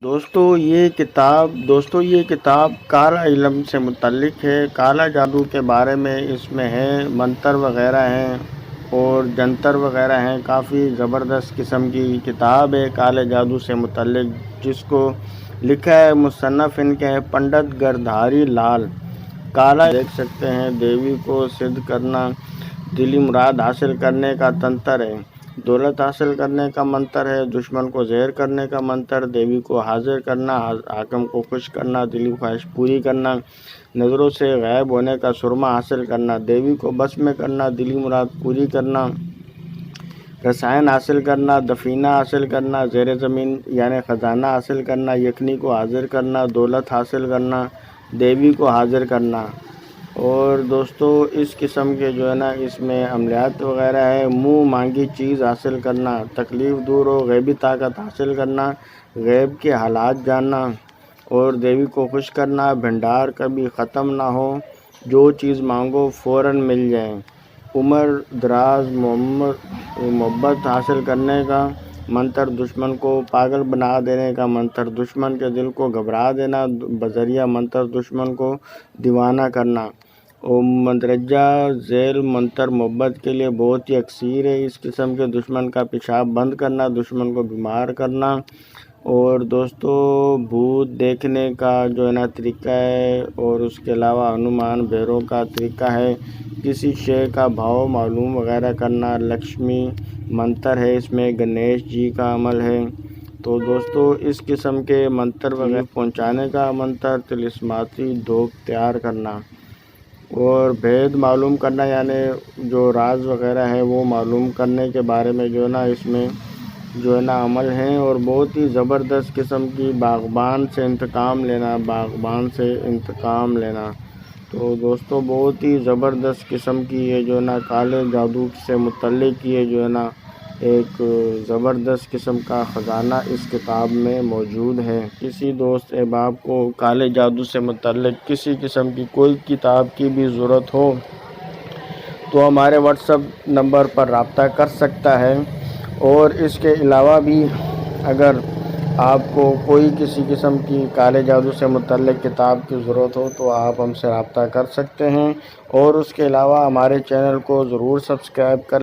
دوستو یہ کتاب کالا علم سے متعلق ہے۔ کالا جادو کے بارے میں اس میں ہے، منتر وغیرہ ہیں اور جنتر وغیرہ ہیں۔ کافی زبردست قسم کی کتاب ہے کالے جادو سے متعلق، جس کو لکھا ہے مصنف ان کے پنڈت گردھاری لال۔ کالا دیکھ سکتے ہیں، دیوی کو سدھ کرنا، دلی مراد حاصل کرنے کا تنتر ہے، دولت حاصل کرنے کا منتر ہے، دشمن کو زہر کرنے کا منتر، دیوی کو حاضر کرنا، حاکم کو خوش کرنا، دلی خواہش پوری کرنا، نظروں سے غائب ہونے کا سرما حاصل کرنا، دیوی کو بس میں کرنا، دلی مراد پوری کرنا، رسائن حاصل کرنا، دفینہ حاصل کرنا، زیر زمین یعنی خزانہ حاصل کرنا، یکنی کو حاضر کرنا، دولت حاصل کرنا، دیوی کو حاضر کرنا۔ اور دوستو اس قسم کے اس میں عملیات وغیرہ ہے۔ منہ مانگی چیز حاصل کرنا، تکلیف دور ہو، غیبی طاقت حاصل کرنا، غیب کے حالات جاننا اور دیوی کو خوش کرنا، بھنڈار کبھی ختم نہ ہو، جو چیز مانگو فوراً مل جائے، عمر دراز، محبت حاصل کرنے کا منتر، دشمن کو پاگل بنا دینے کا منتر، دشمن کے دل کو گھبرا دینا بذریعہ منتر، دشمن کو دیوانہ کرنا۔ اور مندرجہ ذیل منتر محبت کے لیے بہت ہی اکثیر ہے۔ اس قسم کے دشمن کا پیشاب بند کرنا، دشمن کو بیمار کرنا۔ اور دوستو بھوت دیکھنے کا طریقہ ہے، اور اس کے علاوہ ہنومان بھیرو کا طریقہ ہے، کسی شے کا بھاؤ معلوم وغیرہ کرنا، لکشمی منتر ہے، اس میں گنیش جی کا عمل ہے۔ تو دوستو اس قسم کے منتر وغیرہ پہنچانے کا منتر، طلسماتی دھوپ تیار کرنا اور بھید معلوم کرنا، یعنی جو راز وغیرہ ہے وہ معلوم کرنے کے بارے میں اس میں عمل ہیں۔ اور بہت ہی زبردست قسم کی باغبان سے انتقام لینا۔ تو دوستو بہت ہی زبردست قسم کی یہ کالے جادو سے متعلق ایک زبردست قسم کا خزانہ اس کتاب میں موجود ہے۔ کسی دوست احباب کو کالے جادو سے متعلق کسی قسم کی کوئی کتاب کی بھی ضرورت ہو تو ہمارے واٹس ایپ نمبر پر رابطہ کر سکتا ہے۔ اور اس کے علاوہ بھی اگر آپ کو کوئی کسی قسم کی کالے جادو سے متعلق کتاب کی ضرورت ہو تو آپ ہم سے رابطہ کر سکتے ہیں۔ اور اس کے علاوہ ہمارے چینل کو ضرور سبسکرائب کر